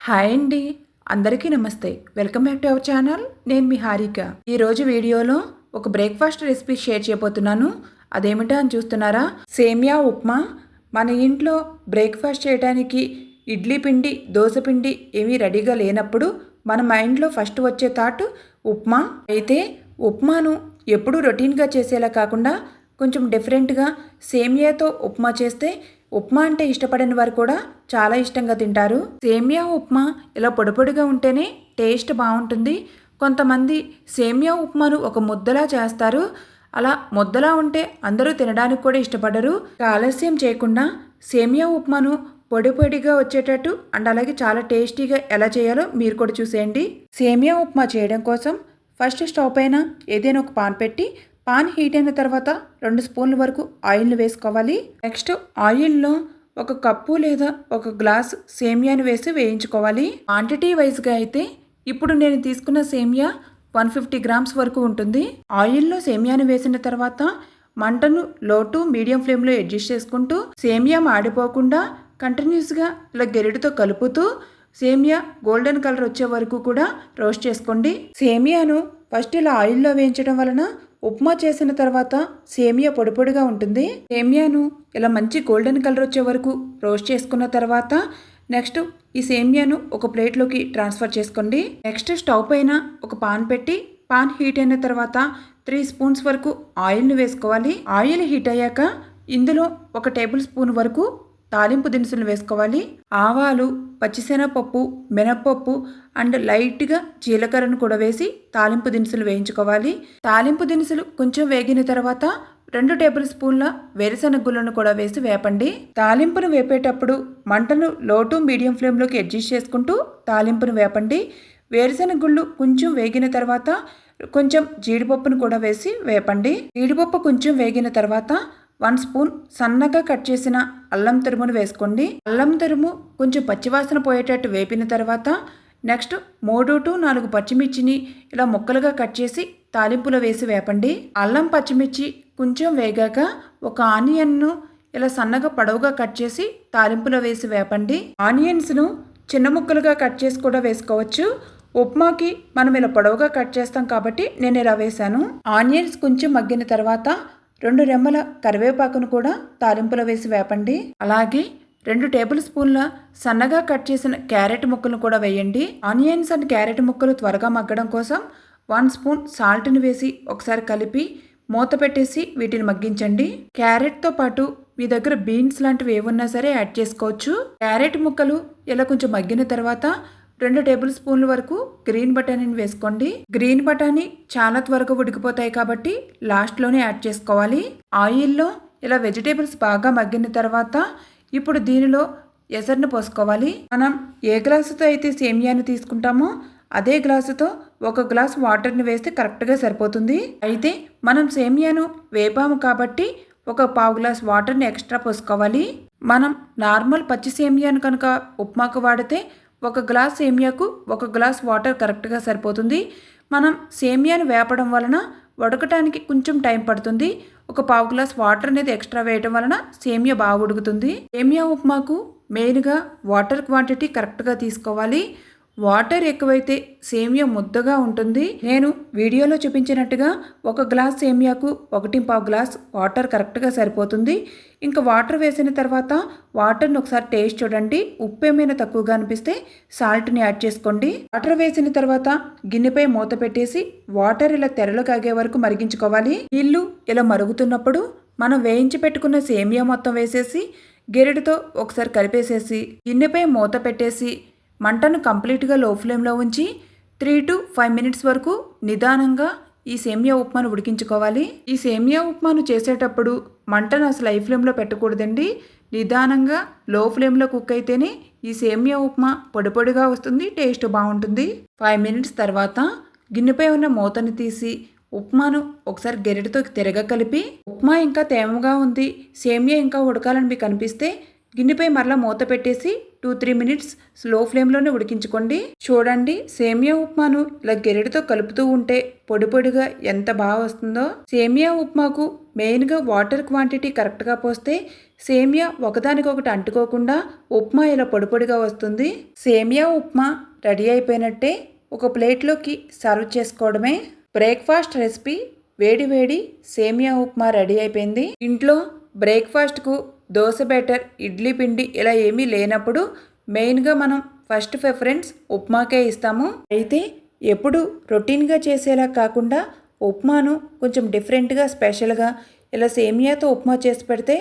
Hi అండి. అందరికీ నమస్తే. Welcome back to our channel. నేను మీ హారిక. ఈరోజు వీడియోలో ఒక బ్రేక్‌ఫాస్ట్ రెసిపీ షేర్ చేయబోతున్నాను. అదేమిటా అని చూస్తున్నారా? సేమియా ఉప్మా. మన ఇంట్లో బ్రేక్‌ఫాస్ట్ చేయడానికి ఇడ్లీ పిండి, దోస పిండి ఏమీ రెడీగా లేనప్పుడు మన మైండ్‌లో ఫస్ట్ వచ్చే థాట్ ఉప్మా. అయితే ఉప్మాను ఎప్పుడూ రొటీన్‌గా చేసేలా కాకుండా కొంచెం డిఫరెంట్‌గా సేమియాతో ఉప్మా చేస్తే ఉప్మా అంటే ఇష్టపడని వారు కూడా చాలా ఇష్టంగా తింటారు. సేమియా ఉప్మా ఇలా పొడి పొడిగా ఉంటేనే టేస్ట్ బాగుంటుంది. కొంతమంది సేమియా ఉప్మాను ఒక ముద్దలా చేస్తారు. అలా ముద్దలా ఉంటే అందరూ తినడానికి కూడా ఇష్టపడరు. ఆలస్యం చేయకుండా సేమియా ఉప్మాను పొడి పొడిగా వచ్చేటట్టు అండ్ అలాగే చాలా టేస్టీగా ఎలా చేయాలో మీరు కూడా చూసేయండి. సేమియా ఉప్మా చేయడం కోసం ఫస్ట్ స్టవ్ పైన ఏదైనా ఒక పాన్ పెట్టి పాన్ హీట్ అయిన తర్వాత 2 స్పూన్ల వరకు ఆయిల్ని వేసుకోవాలి. నెక్స్ట్ ఆయిల్లో ఒక కప్పు లేదా ఒక గ్లాస్ సేమియాని వేసి వేయించుకోవాలి. క్వాంటిటీ వైజ్గా అయితే ఇప్పుడు నేను తీసుకున్న సేమియా 150 గ్రామ్స్ వరకు ఉంటుంది. ఆయిల్లో సేమియాని వేసిన తర్వాత మంటను లో టు మీడియం ఫ్లేమ్లో అడ్జస్ట్ చేసుకుంటూ సేమియా మాడిపోకుండా కంటిన్యూస్గా ఇలా గెరిటితో కలుపుతూ సేమియా గోల్డెన్ కలర్ వచ్చే వరకు కూడా రోస్ట్ చేసుకోండి. సేమియాను ఫస్ట్ ఇలా ఆయిల్లో వేయించడం వలన ఉప్మా చేసిన తర్వాత సేమియా పొడి పొడిగా ఉంటుంది. సేమియాను ఇలా మంచి గోల్డెన్ కలర్ వచ్చే వరకు రోస్ట్ చేసుకున్న తర్వాత నెక్స్ట్ ఈ సేమియాను ఒక ప్లేట్లోకి ట్రాన్స్ఫర్ చేసుకోండి. నెక్స్ట్ స్టవ్ పైన ఒక పాన్ పెట్టి పాన్ హీట్ అయిన తర్వాత 3 స్పూన్స్ వరకు ఆయిల్ని వేసుకోవాలి. ఆయిల్ హీట్ అయ్యాక ఇందులో 1 టేబుల్ స్పూన్ వరకు తాలింపు దినుసులు వేసుకోవాలి. ఆవాలు, పచ్చిశనగపప్పు, మినప్పప్పు అండ్ లైట్గా జీలకర్రను కూడా వేసి తాలింపు దినుసులు వేయించుకోవాలి. తాలింపు దినుసులు కొంచెం వేగిన తర్వాత 2 టేబుల్ స్పూన్ల వేరుశనగ గుళ్ళను కూడా వేసి వేపండి. తాలింపును వేపేటప్పుడు మంటను లో టు మీడియం ఫ్లేమ్లోకి అడ్జస్ట్ చేసుకుంటూ తాలింపును వేపండి. వేరుశనగ గుళ్ళు కొంచెం వేగిన తర్వాత కొంచెం జీడిపప్పును కూడా వేసి వేపండి. జీడిపప్పు కొంచెం వేగిన తర్వాత 1 స్పూన్ సన్నగా కట్ చేసిన అల్లం తురుమును వేసుకోండి. అల్లం తురుము కొంచెం పచ్చివాసన పోయేటట్టు వేపిన తర్వాత నెక్స్ట్ 3 to 4 పచ్చిమిర్చిని ఇలా ముక్కలుగా కట్ చేసి తాలింపులో వేసి వేపండి. అల్లం పచ్చిమిర్చి కొంచెం వేగాక ఒక ఆనియన్ను ఇలా సన్నగా పొడవుగా కట్ చేసి తాలింపులో వేసి వేపండి. ఆనియన్స్ను చిన్న ముక్కలుగా కట్ చేసి కూడా వేసుకోవచ్చు. ఉప్మాకి మనం ఇలా పొడవుగా కట్ చేస్తాం కాబట్టి నేను ఇలా వేశాను. ఆనియన్స్ కొంచెం మగ్గిన తర్వాత 2 రెమ్మల కరివేపాకును కూడా తాలింపులో వేసి వేపండి. అలాగే 2 టేబుల్ స్పూన్ల సన్నగా కట్ చేసిన క్యారెట్ ముక్కలను కూడా వేయండి. ఆనియన్స్ అండ్ క్యారెట్ ముక్కలు త్వరగా మగ్గడం కోసం 1 స్పూన్ సాల్ట్ని వేసి ఒకసారి కలిపి మూత పెట్టేసి వీటిని మగ్గించండి. క్యారెట్తో పాటు మీ దగ్గర బీన్స్ లాంటివి ఏమున్నా సరే యాడ్ చేసుకోవచ్చు. క్యారెట్ ముక్కలు ఇలా కొంచెం మగ్గిన తర్వాత 2 టేబుల్ స్పూన్ల వరకు గ్రీన్ బఠానీని వేసుకోండి. గ్రీన్ బఠానీ చాలా త్వరగా ఉడికిపోతాయి కాబట్టి లాస్ట్లోనే యాడ్ చేసుకోవాలి. ఆయిల్లో ఇలా వెజిటేబుల్స్ బాగా మగ్గిన తర్వాత ఇప్పుడు దీనిలో ఎసరును పోసుకోవాలి. మనం ఏ గ్లాసుతో అయితే సేమియాను తీసుకుంటామో అదే గ్లాసుతో 1 గ్లాస్ వాటర్ని వేస్తే కరెక్ట్గా సరిపోతుంది. అయితే మనం సేమియాను వేపాము కాబట్టి ఒక పావు గ్లాస్ వాటర్ని ఎక్స్ట్రా పోసుకోవాలి. మనం నార్మల్ పచ్చి సేమియాను కనుక ఉప్మాకు వాడితే 1 గ్లాస్ సేమియాకు 1 గ్లాస్ వాటర్ కరెక్ట్గా సరిపోతుంది. మనం సేమియాను వేపడం వలన ఉడకటానికి కొంచెం టైం పడుతుంది. ఒక పావు గ్లాస్ వాటర్ అనేది ఎక్స్ట్రా వేయడం వలన సేమియా బాగా ఉడుకుతుంది. సేమియా ఉప్మాకు మెయిన్గా వాటర్ క్వాంటిటీ కరెక్ట్గా తీసుకోవాలి. వాటర్ ఎక్కువైతే సేమియా ముద్దగా ఉంటుంది. నేను వీడియోలో చూపించినట్టుగా 1 గ్లాస్ సేమియాకు 1.5 గ్లాస్ వాటర్ కరెక్ట్గా సరిపోతుంది. ఇంకా వాటర్ వేసిన తర్వాత వాటర్ని ఒకసారి టేస్ట్ చూడండి. ఉప్పు ఏమైనా తక్కువగా అనిపిస్తే సాల్ట్ని యాడ్ చేసుకోండి. వాటర్ వేసిన తర్వాత గిన్నెపై మూత పెట్టేసి వాటర్ ఇలా తెరలు కాగే వరకు మరిగించుకోవాలి. నీళ్ళు ఇలా మరుగుతున్నప్పుడు మనం వేయించి పెట్టుకున్న సేమియా మొత్తం వేసేసి గెరిటితో ఒకసారి కలిపేసేసి గిన్నెపై మూత పెట్టేసి మంటను కంప్లీట్గా లో ఫ్లేమ్లో ఉంచి 3 to 5 మినిట్స్ వరకు నిదానంగా ఈ సేమియా ఉప్మాను ఉడికించుకోవాలి. ఈ సేమియా ఉప్మాను చేసేటప్పుడు మంటను అసలు హై ఫ్లేమ్లో పెట్టకూడదండి. నిదానంగా లో ఫ్లేమ్లో కుక్ అయితేనే ఈ సేమియా ఉప్మా పొడి పొడిగా వస్తుంది, టేస్ట్ బాగుంటుంది. 5 మినిట్స్ తర్వాత గిన్నెపై ఉన్న మూతని తీసి ఉప్మాను ఒకసారి గెరిటితో తిరగ కలిపి ఉప్మా ఇంకా తేమగా ఉంది, సేమియా ఇంకా ఉడకాలని మీకు అనిపిస్తే గిన్నెపై మరలా మూత పెట్టేసి 2-3 మినిట్స్ స్లో ఫ్లేమ్లోనే ఉడికించుకోండి. చూడండి, సేమియా ఉప్మాను ఇలా గెరిటితో కలుపుతూ ఉంటే పొడి పొడిగా ఎంత బాగా వస్తుందో. సేమియా ఉప్మాకు మెయిన్గా వాటర్ క్వాంటిటీ కరెక్ట్గా పోస్తే సేమియా ఒకదానికొకటి అంటుకోకుండా ఉప్మా ఇలా పొడి పొడిగా వస్తుంది. సేమియా ఉప్మా రెడీ అయిపోయినట్టే. ఒక ప్లేట్లోకి సర్వ్ చేసుకోవడమే. బ్రేక్ఫాస్ట్ రెసిపీ వేడి వేడి సేమియా ఉప్మా రెడీ అయిపోయింది. ఇంట్లో బ్రేక్ఫాస్ట్కు దోశ బ్యాటర్, ఇడ్లీ పిండి ఇలా ఏమీ లేనప్పుడు మెయిన్గా మనం ఫస్ట్ ప్రిఫరెన్స్ ఉప్మాకే ఇస్తాము. అయితే ఎప్పుడు రొటీన్గా చేసేలా కాకుండా ఉప్మాను కొంచెం డిఫరెంట్గా స్పెషల్గా ఇలా సేమియాతో ఉప్మా చేసి పెడితే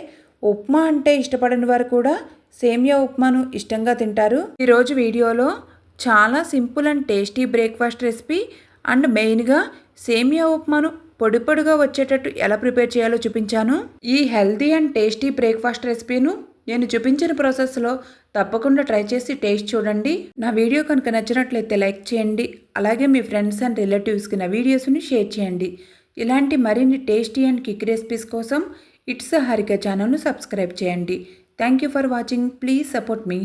ఉప్మా అంటే ఇష్టపడని వారు కూడా సేమియా ఉప్మాను ఇష్టంగా తింటారు. ఈరోజు వీడియోలో చాలా simple and tasty breakfast recipe and మెయిన్గా సేమియా ఉప్మాను పొడి పొడిగా వచ్చేటట్టు ఎలా ప్రిపేర్ చేయాలో చూపించాను. ఈ హెల్తీ అండ్ టేస్టీ బ్రేక్ఫాస్ట్ రెసిపీను నేను చూపించిన ప్రాసెస్లో తప్పకుండా ట్రై చేసి టేస్ట్ చూడండి. నా వీడియో కనుక నచ్చినట్లయితే లైక్ చేయండి. అలాగే మీ ఫ్రెండ్స్ అండ్ రిలేటివ్స్కి నా వీడియోస్ని షేర్ చేయండి. ఇలాంటి మరిన్ని టేస్టీ అండ్ క్విక్ రెసిపీస్ కోసం ఇట్స్ హారిక ఛానల్ను సబ్స్క్రైబ్ చేయండి. Thank you for watching. Please support me.